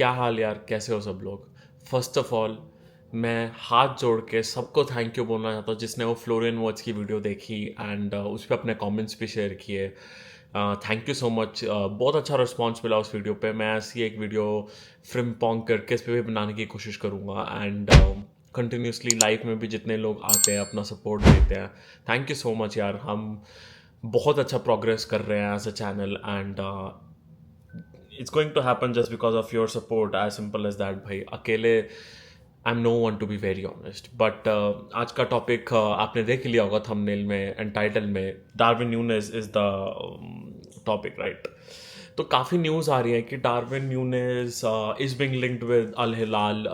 क्या हाल यार, कैसे हो सब लोग। फर्स्ट ऑफ ऑल मैं हाथ जोड़ के सबको थैंक यू बोलना चाहता हूँ जिसने वो फ्लोरियन वर्ड्स की वीडियो देखी एंड उस पर अपने कमेंट्स भी शेयर किए। Thank you so much. बहुत अच्छा रिस्पॉन्स मिला उस वीडियो पे। मैं ऐसी एक वीडियो फ्रिम्पोंग करके इस पे भी बनाने की कोशिश करूँगा एंड कंटिन्यूसली लाइफ में भी जितने लोग आते हैं अपना सपोर्ट देते हैं, थैंक यू सो मच यार। हम बहुत अच्छा प्रोग्रेस कर रहे हैं as a channel and it's going to happen just because of your support, as simple as that. भाई अकेले I am no one to be very honest. But आज का टॉपिक आपने देख लिया होगा थंबनेल में एंड टाइटल में, Darwin Nunez is the topic, right. तो काफ़ी न्यूज़ आ रही है कि Darwin Nunez is being linked with Al Hilal.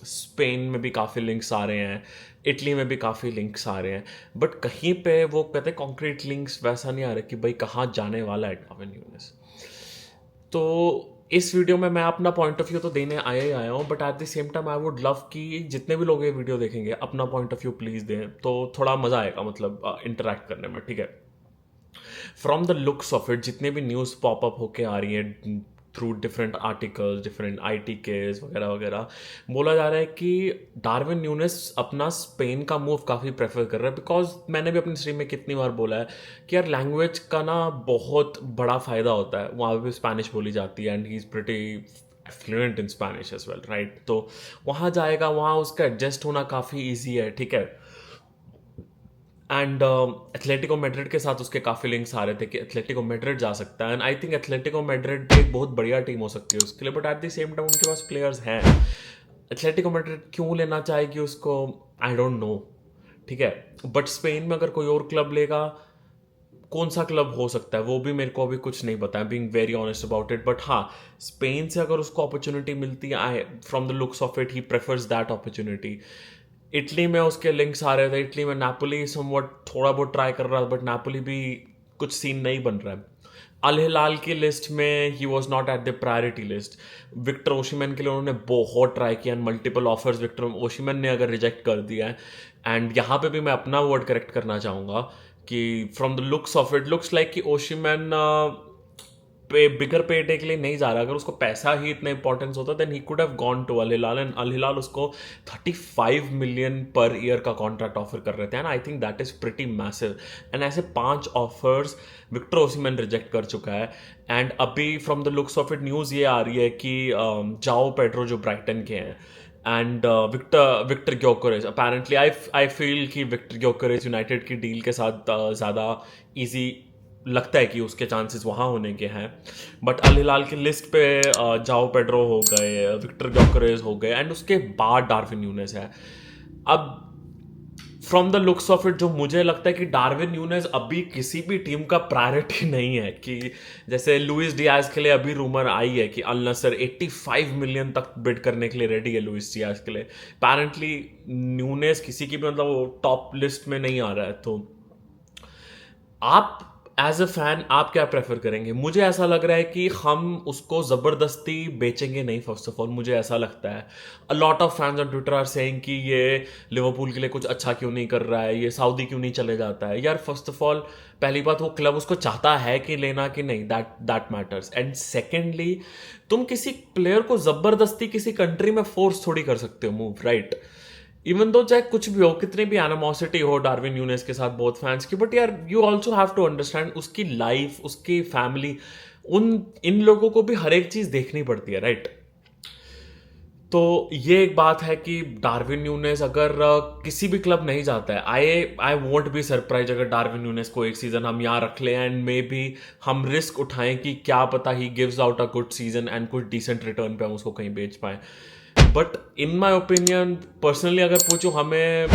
Spain में भी काफ़ी लिंक्स आ रहे हैं, इटली में भी काफ़ी लिंक्स आ रहे हैं, बट कहीं पे वो कहते हैं कॉन्क्रीट लिंक्स वैसा नहीं आ रहा कि भाई कहाँ जाने वाला है डार्विन न्यूनेस। तो इस वीडियो में मैं अपना पॉइंट ऑफ व्यू तो देने आया ही आया हूँ, but at the same time I would love कि जितने भी लोग ये वीडियो देखेंगे अपना पॉइंट ऑफ व्यू प्लीज़ दें, तो थोड़ा मज़ा आएगा, मतलब इंटरेक्ट करने में, ठीक है। From the looks of it जितने भी न्यूज़ पॉपअप होके आ रही है through different articles, different IT case वगैरह वगैरह, बोला जा रहा है कि डार्विन न्यूनेस अपना स्पेन का मूव काफ़ी प्रेफर कर रहा है। बिकॉज मैंने भी अपनी स्ट्रीम में कितनी बार बोला है कि यार लैंग्वेज का ना बहुत बड़ा फ़ायदा होता है। वहाँ भी स्पेनिश बोली जाती है and he is pretty fluent in Spanish as well, right. तो वहाँ जाएगा, वहाँ उसका एडजस्ट होना काफ़ी ईजी है, ठीक है। एंड एथलेटिको मैड्रिड के साथ उसके काफ़ी लिंक्स आ रहे थे कि एथलेटिको मैड्रिड जा सकता है and I think Atletico Madrid भी एक बहुत बढ़िया टीम हो सकती है उसके लिए, but at the same time उनके पास प्लेयर्स हैं। एथलेटिको मैड्रिड क्यों लेना चाहेगी उसको, आई डोंट नो, ठीक है। बट स्पेन में अगर कोई और क्लब लेगा, कौन सा क्लब हो सकता है वो भी मेरे को अभी कुछ नहीं पता है, being very honest about it. But हाँ, स्पेन से अगर उसको अपॉर्चुनिटी मिलती है, I from the looks of it he prefers that opportunity. Italy में उसके लिंक्स आ रहे थे, इटली में नापोली समवट थोड़ा बहुत ट्राई कर रहा था, बट नापोली भी कुछ सीन नहीं बन रहा है। अल हिलाल की लिस्ट में he was not at the priority list. Victor Osimhen के लिए उन्होंने बहुत ट्राई किया and multiple offers Victor Osimhen ने अगर रिजेक्ट कर दिया है। एंड यहाँ पे भी मैं अपना वर्ड करेक्ट करना चाहूँगा कि from the looks of it looks like कि ओशिमैन पे बिगर पेटे के लिए नहीं जा रहा। अगर उसको पैसा ही इतना इंपॉर्टेंस होता then he could have gone to Al Hilal and Al Hilal उसको 35 मिलियन पर ईयर का कॉन्ट्रैक्ट ऑफर कर रहे थे and I think that is pretty massive. And ऐसे 5 ऑफर्स विक्टर ओसिमैन रिजेक्ट कर चुका है। एंड अभी from the looks of it news ये आ रही है कि जाओ पेड्रो जो ब्राइटन के हैं and Victor Gyokeres, apparently I feel कि विक्टर ग्योकरेज यूनाइटेड की डील के साथ ज़्यादा ईजी लगता है कि उसके चांसेस वहाँ होने के हैं। बट अल हिलाल की लिस्ट पे जाओ पेड्रो हो गए, विक्टर ग्योकरेज हो गए एंड उसके बाद डार्विन न्यूनेस है। अब from the looks of it जो मुझे लगता है कि डार्विन न्यूनेस अभी किसी भी टीम का प्रायोरिटी नहीं है। कि जैसे लुइस डियाज के लिए अभी रूमर आई है कि अल नसर 85 मिलियन तक बिड करने के लिए रेडी है लुइस डियाज के लिए। अपेरेंटली न्यूनेस किसी की भी मतलब टॉप लिस्ट में नहीं आ रहा है। तो आप एज अ फैन आप क्या प्रेफर करेंगे? मुझे ऐसा लग रहा है कि हम उसको ज़बरदस्ती बेचेंगे नहीं। फर्स्ट ऑफ ऑल मुझे ऐसा लगता है a lot of fans on Twitter are saying कि ये लिवरपूल के लिए कुछ अच्छा क्यों नहीं कर रहा है, ये सऊदी क्यों नहीं चले जाता है। यार फर्स्ट ऑफ ऑल पहली बात, वो क्लब उसको चाहता है कि लेना कि नहीं, that that matters. And secondly, तुम किसी प्लेयर को ज़बरदस्ती किसी कंट्री में फोर्स थोड़ी कर सकते हो मूव, राइट। इवन दो चाहे कुछ भी हो, कितनी भी एनिमोसिटी हो डार्विन न्यूनेस के साथ बहुत फैंस की, बट यार you also have to understand उसकी लाइफ, उसकी फैमिली, उन इन लोगों को भी हर एक चीज देखनी पड़ती है, राइट। तो ये एक बात है कि डार्विन न्यूनेस अगर किसी भी क्लब नहीं जाता है, आई आई वोंट बी सरप्राइज अगर डार्विन न्यूनेस को एक सीजन हम यहाँ रख लें एंड मे बी हम रिस्क उठाएं कि क्या पता he gives out a good season and कुछ डिसेंट रिटर्न पे हम उसको कहीं बेच पाए। But in my opinion personally अगर पूछो, हमें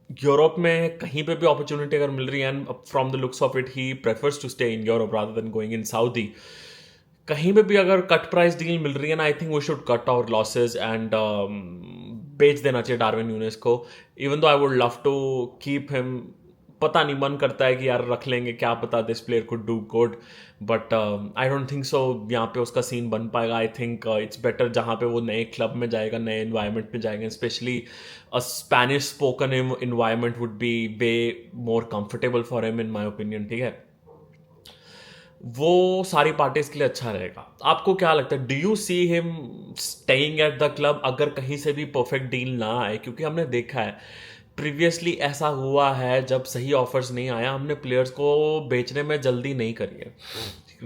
यूरोप में कहीं पे भी अपॉर्चुनिटी अगर मिल रही है and from the looks of it he prefers to stay in Europe rather than going in Saudi, कहीं पे भी अगर कट प्राइस डील मिल रही है ना, I think we should cut our losses and बेच देना चाहिए डार्विन न्यूनेस को। Even though I would love to keep him, पता नहीं मन करता है कि यार रख लेंगे, क्या पता this player could do good, but I don't think so यहाँ पे उसका सीन बन पाएगा। आई थिंक इट्स बेटर जहाँ पे वो नए क्लब में जाएगा, नए इन्वायरमेंट में जाएगा, specially a Spanish spoken environment would be way more comfortable for him in my opinion, ठीक है। वो सारी पार्टीज के लिए अच्छा रहेगा। आपको क्या लगता है, do you see him staying at the club अगर कहीं से भी परफेक्ट डील ना आए? क्योंकि हमने देखा है प्रीवियसली ऐसा हुआ है, जब सही ऑफर्स नहीं आया हमने प्लेयर्स को बेचने में जल्दी नहीं करी है।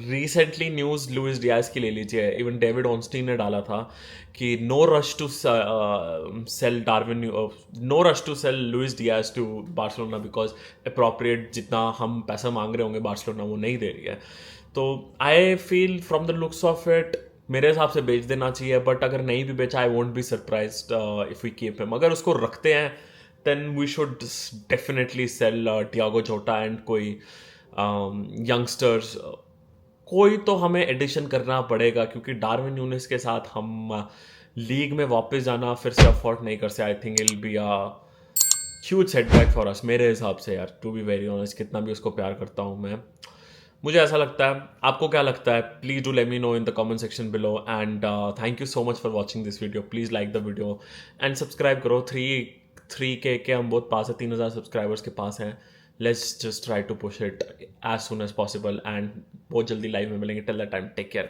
रिसेंटली न्यूज़ लुइस डियाज की ले लीजिए, इवन डेविड ऑनस्टीन ने डाला था कि no rush to sell Darwin, no rush to sell Luis Diaz to Barcelona because appropriate जितना हम पैसा मांग रहे होंगे बार्सिलोना वो नहीं दे रही है। तो I feel from the looks of it मेरे हिसाब से बेच देना चाहिए, बट अगर नहीं भी बेचा I won't be surprised if we keep him. अगर उसको रखते हैं then we should definitely sell Thiago Jota and कोई यंगस्टर्स, कोई तो हमें एडिशन करना पड़ेगा, क्योंकि डार्विन न्यूनेस के साथ हम लीग में वापस जाना फिर से अफोर्ड नहीं कर सकते। I think it will be a huge setback for us मेरे हिसाब से यार, टू बी वेरी ऑनेस्ट। कितना भी उसको प्यार करता हूँ मैं, मुझे ऐसा लगता है। आपको क्या लगता है? Please do let me know in the comment section below, and thank you so much for watching this video. Please like the video and subscribe करो। थ्री के हम बहुत पास है, 3,000 सब्सक्राइबर्स के पास हैं। Let's just try to push it as soon as possible, and बहुत जल्दी लाइव में मिलेंगे। Till that time take care.